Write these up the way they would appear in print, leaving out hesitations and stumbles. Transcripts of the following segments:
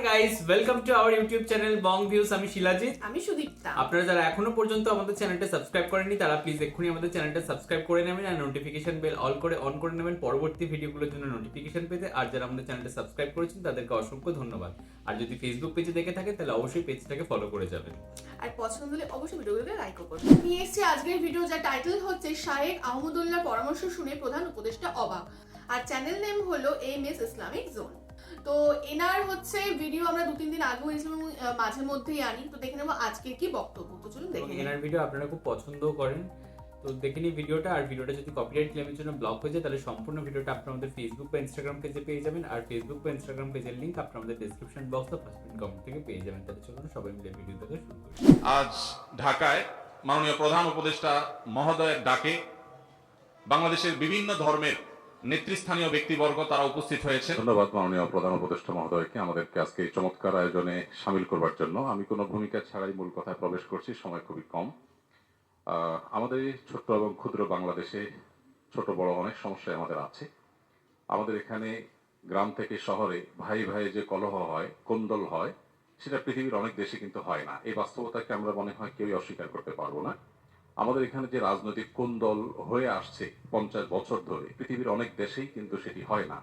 Guys, welcome to our YouTube channel Bong views. আমি শিলাজিৎ, আমি সুদীপ্তা। আপনারা যারা এখনো পর্যন্ত আমাদের চ্যানেলটা সাবস্ক্রাইব করেননি তারা প্লিজ এক্ষুনি আমাদের চ্যানেলটা সাবস্ক্রাইব করে নেবেন আর নোটিফিকেশন বেল অন করে নেবেন পরবর্তী ভিডিওগুলোর জন্য নোটিফিকেশন পেতে। আর যারা আমাদের চ্যানেলটা সাবস্ক্রাইব করেছেন তাদেরকে অসংখ্য ধন্যবাদ। আর যদি ফেসবুক পেজে দেখে থাকেন তাহলে অবশ্যই পেজটাকে ফলো করে যাবেন আর পছন্দ হলে অবশ্যই ভিডিওগুলোকে লাইকও করবেন। নিয়ে এসেছি আজকের ভিডিও, যার টাইটেল হচ্ছে শায়েখ আহমদুল্লাহর পরামর্শ শুনে প্রধান উপদেষ্টা অবাক। আর চ্যানেল নেম হলো এমএস ইসলামিক জোন। তো এনার হচ্ছে ভিডিও আমরা 2-3 দিন আগেও এনেছিলাম, মাঝে মধ্যেই আনি। তো দেখে নেবো আজকে কি বক্তব্য। তো চলুন দেখে নিই। এনার ভিডিও আপনারা খুব পছন্দও করেন, তো দেখে নিই ভিডিওটা। আর ভিডিওটা যদি কপিরাইট ক্লেমের জন্য ব্লক হয়ে যায় তাহলে সম্পূর্ণ ভিডিওটা আপনারা আমাদের ফেসবুক বা ইনস্টাগ্রাম পেজে পেয়ে যাবেন। আর ফেসবুক বা ইনস্টাগ্রাম পেজের লিংক আপনারা আমাদের ডেসক্রিপশন বক্স বা ফার্স্ট পিন কমেন্ট থেকে পেয়ে যাবেন। তাহলে চলুন সবাই মিলে ভিডিওটাকে শুরু করি। আজ ঢাকায় মাননীয় প্রধান উপদেষ্টা মহোদয়ের ডাকে বাংলাদেশের বিভিন্ন ধর্মের নেতৃস্থানীয় ব্যক্তিবর্গ তারা উপস্থিত হয়েছে। ধন্যবাদ মাননীয় প্রধান উপদেষ্টা মহোদয়কে আমাদেরকে আজকে এই চমৎকার আয়োজনে সামিল করবার জন্য। আমি কোনো ভূমিকা ছাড়াই মূল কথায় প্রবেশ করছি, সময় খুবই কম। আমাদের এই ছোট্ট এবং ক্ষুদ্র বাংলাদেশে ছোট বড় অনেক সমস্যায় আমাদের আছে। আমাদের এখানে গ্রাম থেকে শহরে ভাই ভাই যে কলহ হয়, কোন্দল হয়, সেটা পৃথিবীর অনেক দেশে কিন্তু হয় না। এই বাস্তবতাকে আমরা মনে হয় কেউই অস্বীকার করতে পারবো না। আমাদের এখানে যে রাজনৈতিক কোন্দল হয়ে আসছে 50 বছর ধরে, পৃথিবীর অনেক দেশেই কিন্তু সেটি হয় না।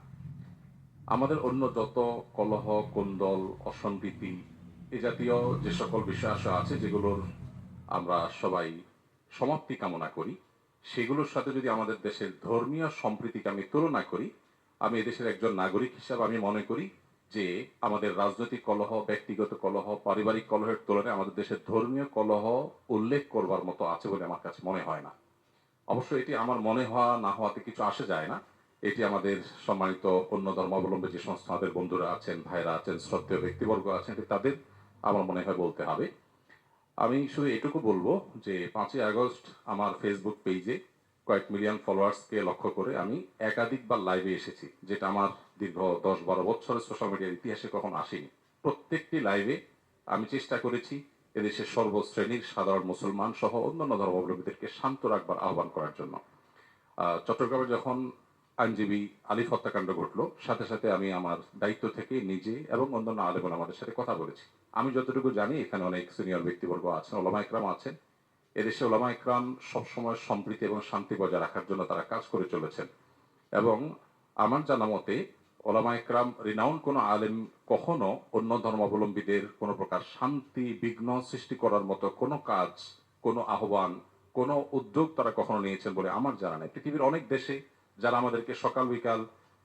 আমাদের অন্য যত কলহ, কোন্দল, অসম্প্রীতি এ জাতীয় যে সকল বিষয় আছে যেগুলোর আমরা সবাই সমাপ্তি কামনা করি, সেগুলোর সাথে যদি আমাদের দেশের ধর্মীয় সম্প্রীতিকে আমি তুলনা করি, আমি এদেশের একজন নাগরিক হিসাবে আমি মনে করি যে আমাদের রাজনৈতিক কলহ, ব্যক্তিগত কলহ, পারিবারিক কলহের তুলনায় আমাদের দেশের ধর্মীয় কলহ উল্লেখ করবার মতো আছে বলে আমার কাছে মনে হয় না। অবশ্য এটি আমার মনে হওয়া না হওয়াতে কিছু আসে যায় না। এটি আমাদের সম্মানিত অন্য ধর্মাবলম্বী যে সমস্ত আমাদের বন্ধুরা আছেন, ভাইরা আছেন, শ্রদ্ধেয় ব্যক্তিবর্গ আছেন, তাদের আমার মনে হয় বলতে হবে। আমি শুধু এটুকু বলবো যে 5ই আগস্ট আমার ফেসবুক পেজে কয়েক মিলিয়ন ফলোয়ার্সকে লক্ষ্য করে আমি একাধিকবার লাইভে এসেছি, যেটা আমার দীর্ঘ 10-12 বছরের সোশ্যাল মিডিয়ার ইতিহাসে কখনো আসেনি। প্রত্যেকটি লাইভে আমি চেষ্টা করেছি এদেশের সর্বশ্রেণীর সাধারণ মুসলমান সহ অন্যান্য ধর্মাবলম্বীদেরকে শান্ত রাখবার আহ্বান করার জন্য। চট্টগ্রামে যখন আইনজীবী আলিফ হত্যাকাণ্ড ঘটলো, সাথে সাথে আমি আমার দায়িত্ব থেকে নিজে এবং অন্যান্য আলেম ওলামাদের সাথে কথা বলেছি। আমি যতটুকু জানি এখানে অনেক সিনিয়র ব্যক্তিবর্গ আছেন, ওলামা ইকরাম আছেন। এদেশে ওলামা ইকরাম সবসময় সম্প্রীতি এবং শান্তি বজায় রাখার জন্য তারা কাজ করে চলেছেন। এবং আমার জানা মতে ওলামা ইকরাম রিনাউন কোনো আলেম কখনো অন্য ধর্মাবলম্বীদের কোনো প্রকার শান্তি বিঘ্ন সৃষ্টি করার মতো কোনো কাজ, কোনো আহ্বান, কোনো উদ্যোগ তারা কখনো নিয়েছেন বলে আমার জানা নেই। পৃথিবীর অনেক দেশে যারা আমাদেরকে সকাল বিকাল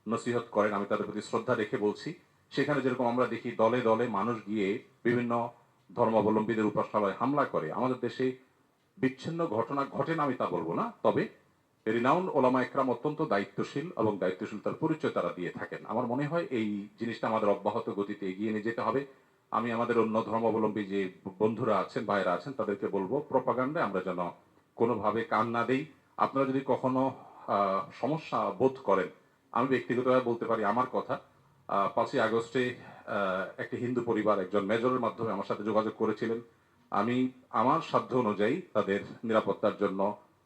নসিহত করেন, আমি তাদের প্রতি শ্রদ্ধা রেখে বলছি, সেখানে যেরকম আমরা দেখি দলে দলে মানুষ গিয়ে বিভিন্ন ধর্মাবলম্বীদের উপাসনালয়ে হামলা করে, আমাদের দেশে বিচ্ছিন্ন ঘটনা ঘটে না আমি তা বলবো না, তবে রিনাউন ওলামা ইকরাম অত্যন্ত দায়িত্বশীল এবং দায়িত্বশীলতার পরিচয় তারা দিয়ে থাকেন। আমার মনে হয় এই জিনিসটা আমাদের অব্যাহত গতিতে এগিয়ে নিয়ে যেতে হবে। আমি আমাদের অন্য ধর্মাবলম্বী যে বন্ধুরা আছেন, ভাইরা আছেন, তাদেরকে বলবো প্রপাগান্ডায় আমরা যেন কোনোভাবে কান না দেই। আপনারা যদি কখনো সমস্যা বোধ করেন, আমি ব্যক্তিগতভাবে বলতে পারি আমার কথা। 5ই আগস্টে একটি হিন্দু পরিবার একজন মেজরের মাধ্যমে আমার সাথে যোগাযোগ করেছিলেন। আমি আমার সাধ্য অনুযায়ী তাদের নিরাপত্তার জন্য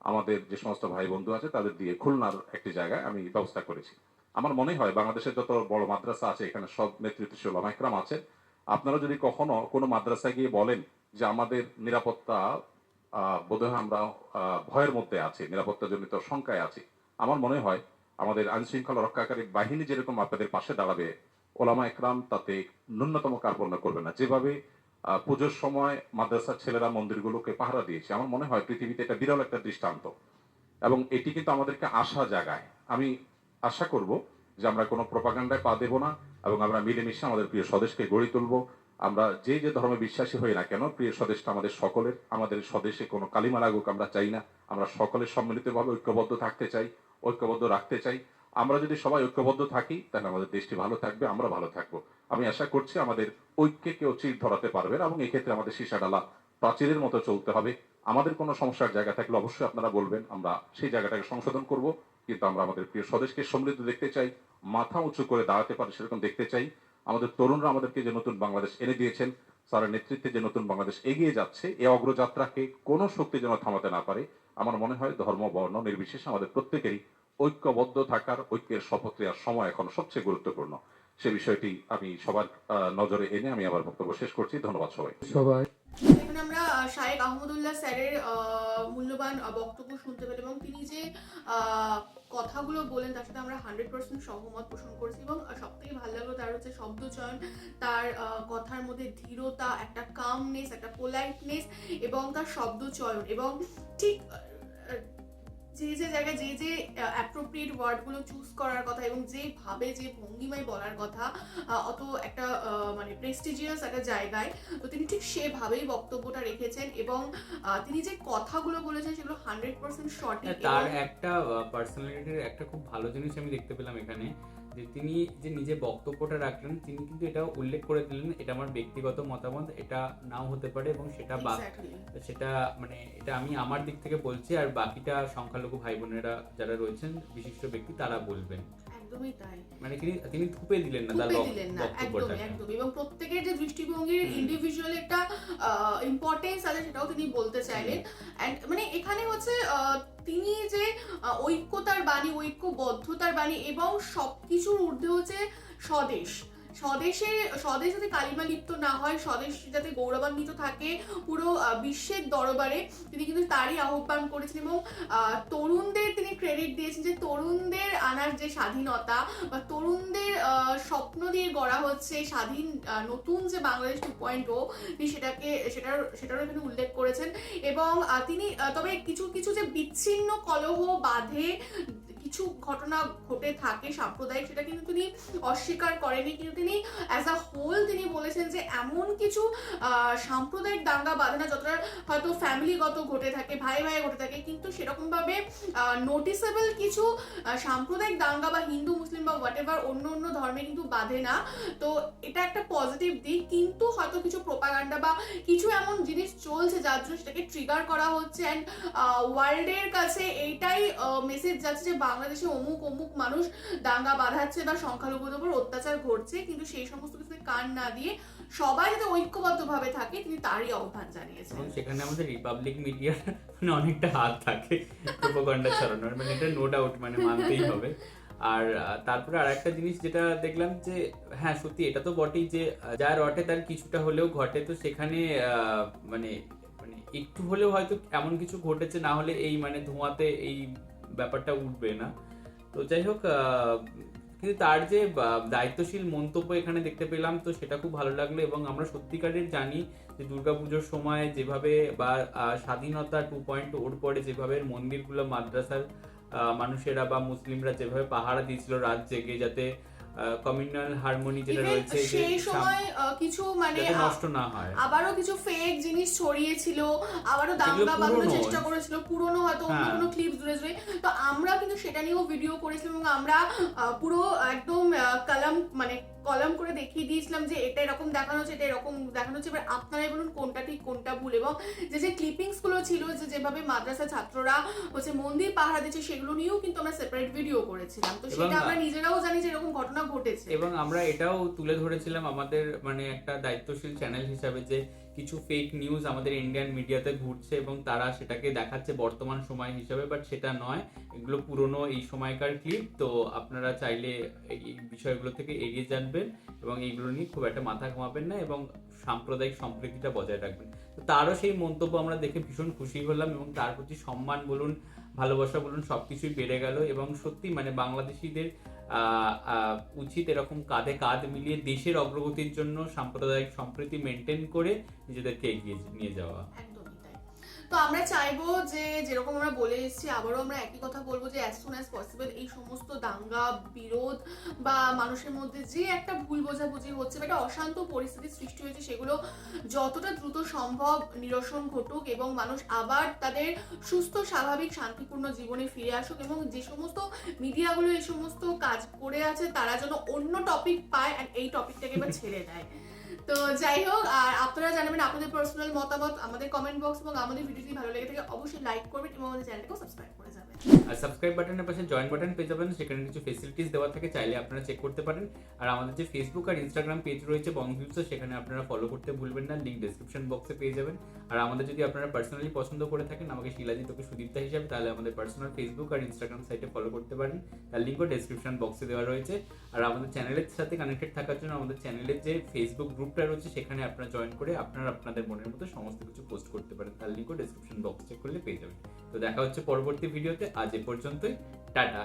আমাদের যে সমস্ত ভাই বন্ধু আছে তাদের দিয়ে খুলনার একটি জায়গায় আমি ব্যবস্থা করেছি। আমার মনে হয় বাংলাদেশের যত বড় মাদ্রাসা আছে এখানে সব নেতৃত্বশীল ওলামা ইকরাম আছেন। আপনারা যদি কখনো কোনো মাদ্রাসায় গিয়ে বলেন যে আমাদের নিরাপত্তা বোধহয় আমরা ভয়ের মধ্যে আছি, নিরাপত্তাজনিত শঙ্কায় আছি, আমার মনে হয় আমাদের আইন শৃঙ্খলা রক্ষাকারী বাহিনী যেরকম আপনাদের পাশে দাঁড়াবে, ওলামা ইকরাম তাতে ন্যূনতম কার্পণ্য করবে না। যেভাবে পুজোর সময় মাদ্রাসার ছেলেরা মন্দিরগুলোকে পাহারা দিয়েছে, আমার মনে হয় পৃথিবীতে এটা বিরল একটা দৃষ্টান্ত এবং এটি কিন্তু আমাদেরকে আশা জাগায়। আমি আশা করব যে আমরা কোনো প্রপাগান্ডায় পা দেব না এবং আমরা মিলেমিশে আমাদের প্রিয় স্বদেশকে গড়ে তুলব। আমরা যে যে ধর্মে বিশ্বাসী হই না কেন, প্রিয় স্বদেশটা আমাদের সকলের। আমাদের স্বদেশে কোনো কালিমা লাগুক আমরা চাই না। আমরা সকলে সম্মিলিতভাবে ঐক্যবদ্ধ থাকতে চাই, ঐক্যবদ্ধ রাখতে চাই। আমরা যদি সবাই ঐক্যবদ্ধ থাকি তাহলে আমাদের দেশটি ভালো থাকবে, আমরা ভালো থাকবো। আমি আশা করছি আমাদের ঐক্যে কেউ চির ধরাতে পারবে না এবং এক্ষেত্রে আমাদের সীসাডালা প্রাচীরের মতো চলতে হবে। আমাদের কোনো সমস্যার জায়গা থাকলে অবশ্যই আপনারা বলবেন, আমরা সেই জায়গাটাকে সংশোধন করব। কিন্তু আমরা আমাদের প্রিয় স্বদেশকে সমৃদ্ধ দেখতে চাই, মাথা উঁচু করে দাঁড়াতে পারে সেরকম দেখতে চাই। আমাদের তরুণরা আমাদেরকে যে নতুন বাংলাদেশ এনে দিয়েছেন, স্যারের নেতৃত্বে যে নতুন বাংলাদেশ এগিয়ে যাচ্ছে, এই অগ্রযাত্রাকে কোনো শক্তি যেন থামাতে না পারে। আমার মনে হয় ধর্ম বর্ণ নির্বিশেষে আমাদের প্রত্যেকেরই ঐক্যবদ্ধ থাকার, ঐক্যের শপথ নেওয়ার সময় এখন সবচেয়ে গুরুত্বপূর্ণ। সে বিষয়টি আমি সবার নজরে এনে আমি আমার বক্তব্য শেষ করছি। ধন্যবাদ সবাই। এখানে আমরা শায়েক আহমদুল্লাহ স্যারের মূল্যবান বক্তব্য শুনতে পেলাম এবং তিনি যে কথাগুলো বলেন তার সাথে আমরা 100% সহমত পোষণ করেছি এবং সব থেকে ভালো লাগলো তার হচ্ছে শব্দ চয়ন, তার কথার মধ্যে ধীরতা, একটা কামনেস, একটা পোলাইটনেস এবং তার শব্দ চয়ন এবং ঠিক যে যে জায়গায় যে যে অ্যাপ্রোপ্রিয়েট ওয়ার্ডগুলো চুজ করার কথা এবং যেভাবে যে ভঙ্গিমায় বলার কথা অত একটা মানে প্রেস্টিজিয়াস একটা জায়গায়, তো তিনি ঠিক সেভাবেই বক্তব্যটা রেখেছেন এবং তিনি যে কথাগুলো বলেছেন সেগুলো 100% সঠিক। তার একটা পার্সোনালিটির একটা খুব ভালো জিনিস আমি দেখতে পেলাম এখানে, যে তিনি যে নিজে বক্তব্যটা রাখলেন তিনি কিন্তু এটা উল্লেখ করে দিলেন এটা আমার ব্যক্তিগত মতামত, এটা নাও হতে পারে এবং সেটা সেটা মানে এটা আমি আমার দিক থেকে বলছি আর বাকিটা সংখ্যালঘু ভাই বোনেরা যারা রয়েছেন বিশিষ্ট ব্যক্তি তারা বলবেন। একদমই তাই, মানে তিনি থুপে দিলেন না তার বক্তব্যটা, একদমই এবং প্রত্যেকের যে দৃষ্টিভঙ্গির ইন্ডিভিজুয়াল একটা ইম্পর্টেন্স আছে সেটাও তিনি বলতে চাইলেন। এন্ড মানে এখানে হচ্ছে তিনি যে ঐক্যতার বাণী, ঐক্যবদ্ধতার বাণী এবং সবকিছুর ঊর্ধ্বে হচ্ছে স্বদেশ যাতে কালিমা লিপ্ত না হয়, স্বদেশ যাতে গৌরবান্বিত থাকে পুরো বিশ্বের দরবারে, তিনি কিন্তু তারই আহ্বান করেছেন এবং তরুণদের তিনি ক্রেডিট দিয়েছেন যে তরুণদের আনার যে স্বাধীনতা বা তরুণদের স্বপ্ন দিয়ে গড়া হচ্ছে স্বাধীন নতুন যে বাংলাদেশ 2.0, তিনি সেটারও এখানে উল্লেখ করেছেন এবং তিনি তবে কিছু যে বিচ্ছিন্ন কলহ বাঁধে কিছু ঘটনা ঘটে থাকে সাম্প্রদায়িক, সেটা কিন্তু তিনি অস্বীকার করেনি, কিন্তু তিনি অ্যাজ আ হোল তিনি বলেছেন যে এমন কিছু সাম্প্রদায়িক দাঙ্গা বাঁধে না যতটা হয়তো ফ্যামিলিগত ঘটে থাকে, ভাই ঘটে থাকে, কিন্তু সেরকম ভাবে নোটিসেবল কিছু সাম্প্রদায়িক দাঙ্গা বা হিন্দু মুসলিম বা হোয়াটএভার অন্য ধর্মে কিন্তু বাঁধে না। তো এটা একটা পজিটিভ দিক, কিন্তু হয়তো কিছু প্রোপাগান্ডা বা কিছু এমন জিনিস চলছে যার জন্য সেটাকে ট্রিগার করা হচ্ছে অ্যান্ড ওয়ার্ল্ডের কাছে এইটাই মেসেজ যাচ্ছে যে বাংলাদেশে অমুক মানুষ দাঙ্গা বাঁধাচ্ছে বা সংখ্যালঘুদের উপর অত্যাচার ঘটছে, কিন্তু সেই সমস্ত কিছু কান না দিয়ে সবাই যাতে ঐক্যবদ্ধভাবে থাকে তিনি তারই আহ্বান জানিয়েছেন। সেখানে আমাদের রিপাবলিক মিডিয়ার মানে অনেকটা হাত থাকে প্রোপাগান্ডা ছড়ানোর, মানে এটা নো ডাউট মানে মানতেই হবে। আর তারপরে আরেকটা জিনিস যেটা দেখলাম যে হ্যাঁ সত্যি এটা তো বটেই যে যা রটে তার কিছুটা হলেও ঘটে, তো সেখানে মানে একটু হলেও হয়তো এমন কিছু ঘটেছে, না হলে এই মানে ধোঁয়াতে এই ব্যাপারটা উঠবে না। তো যাই হোক, কিন্তু তার যে দায়িত্বশীল মন্তব্য এখানে দেখতে পেলাম তো সেটা খুব ভালো লাগলো এবং আমরা সত্যিকারের জানি যে দুর্গাপুজোর সময় যেভাবে বা স্বাধীনতা 2.0 পরে যেভাবে মন্দিরগুলো মাদ্রাসার মানুষেরা বা মুসলিমরা যেভাবে পাহারা দিয়েছিল রাত জেগে যাতে কমিউনাল হারমোনি যেটা রয়েছে সেই সময় কিছু মানে নষ্ট না হয়, আবারও কিছু ফেক জিনিস ছড়িয়েছিল, আবারও দাঙ্গা বাঁধানোর চেষ্টা করেছিল, পুরনো হয়তো অন্য কোনো ক্লিপ জুড়ে তো আমরা কিন্তু সেটা নিয়েও ভিডিও করেছিলাম এবং আমরা পুরো একদম কলাম করে দেখিয়ে দিয়েছিলাম যে এটা এরকম দেখানো হচ্ছে, এটা এরকম দেখানো হচ্ছে, এবার আপনারাই বলুন কোনটা ঠিক কোনটা ভুল। এবং যে ক্লিপিংস গুলো ছিল যেভাবে মাদ্রাসা ছাত্ররা হচ্ছে মন্দির পাহারা দিচ্ছে সেগুলো নিয়েও কিন্তু আমরা সেপারেট ভিডিও করেছিলাম, তো সেটা আমরা নিজেরাও জানি যে এরকম ঘটনা ঘটেছে এবং আমরা এটাও তুলে ধরেছিলাম আমাদের মানে একটা দায়িত্বশীল চ্যানেল হিসাবে যে কিছু ফেক নিউজ আমাদের ইন্ডিয়ান মিডিয়াতে ঘুরছে এবং তারা সেটাকে দেখাচ্ছে বর্তমান সময় হিসাবে, বাট সেটা নয়, এগুলো পুরনো এই সময়কার ক্লিপ। তো আপনারা চাইলে এই বিষয়গুলো থেকে এড়িয়ে জানবেন এবং এইগুলো নিয়ে খুব একটা মাথা ঘামাবেন না এবং সাম্প্রদায়িক সম্প্রীতিটা বজায় রাখবেন। তো তারও সেই মন্তব্য আমরা দেখে ভীষণ খুশি হলাম এবং তার প্রতি সম্মান বলুন, ভালোবাসা বলুন, সবকিছুই বেড়ে গেল এবং সত্যি মানে বাংলাদেশিদের উচিত এরকম কাঁধে কাঁধ মিলিয়ে দেশের অগ্রগতির জন্য সাম্প্রদায়িক সম্প্রীতি মেনটেন করে নিজেদেরকে এগিয়ে নিয়ে যাওয়া। তো আমরা চাইবো যে যেরকম আমরা বলে এসেছি আবারও আমরা একই কথা বলবো যে অ্যাজ সুন অ্যাজ পসিবল এই সমস্ত দাঙ্গা বিরোধ বা মানুষের মধ্যে যে একটা ভুল বোঝাবুঝি হচ্ছে বা একটা অশান্ত পরিস্থিতির সৃষ্টি হয়েছে সেগুলো যতটা দ্রুত সম্ভব নিরসন ঘটুক এবং মানুষ আবার তাদের সুস্থ স্বাভাবিক শান্তিপূর্ণ জীবনে ফিরে আসুক এবং যে সমস্ত মিডিয়াগুলো এই সমস্ত কাজ করে আছে তারা যেন অন্য টপিক পায় আর এই টপিকটাকে এবার ছেড়ে দেয়। তো যাই হোক, আর আপনারা জানাবেন আপনাদের পার্সোনাল মতামত আমাদের কমেন্ট বক্স, এবং আমাদের ভিডিও যদি ভালো লেগে থাকে অবশ্যই লাইক করবেন এবং আমাদের চ্যানেলটাকে সাবস্ক্রাইব করে যাবেন। আর সাবস্ক্রাইব বাটনের পাশে জয়েন বাটন পেয়ে যাবেন, সেখানে কিছু ফেসিলিটিস দেওয়া থাকে, চাইলে আপনারা চেক করতে পারেন। আর আমাদের যে ফেসবুক আর ইনস্টাগ্রাম পেজ রয়েছে বংভিউসে, সেখানে আপনারা ফলো করতে ভুলবেন না, লিঙ্ক ডেসক্রিপশন বক্সে পেয়ে যাবেন। আর আমাদের যদি আপনারা পার্সোনালি পছন্দ করে থাকেন আমাকে শিলাজিৎ ওকে সুদীপ্তা হিসাবে, তাহলে আমাদের পার্সোনাল ফেসবুক আর ইনস্টাগ্রাম সাইটে ফলো করতে পারেন, তার লিঙ্কও ডেসক্রিপশন বক্সে দেওয়া রয়েছে। আর আমাদের চ্যানেলের সাথে কানেক্টেড থাকার জন্য আমাদের চ্যানেলের যে ফেসবুক গ্রুপটা রয়েছে সেখানে আপনারা জয়েন করে আপনারা আপনাদের মনের মতো সমস্ত কিছু পোস্ট করতে পারেন, তার লিঙ্কও ডেসক্রিপশন বক্স চেক করলে পেয়ে যাবেন। তো দেখা হচ্ছে পরবর্তী ভিডিওতে, আজ এ পর্যন্তই, টাটা।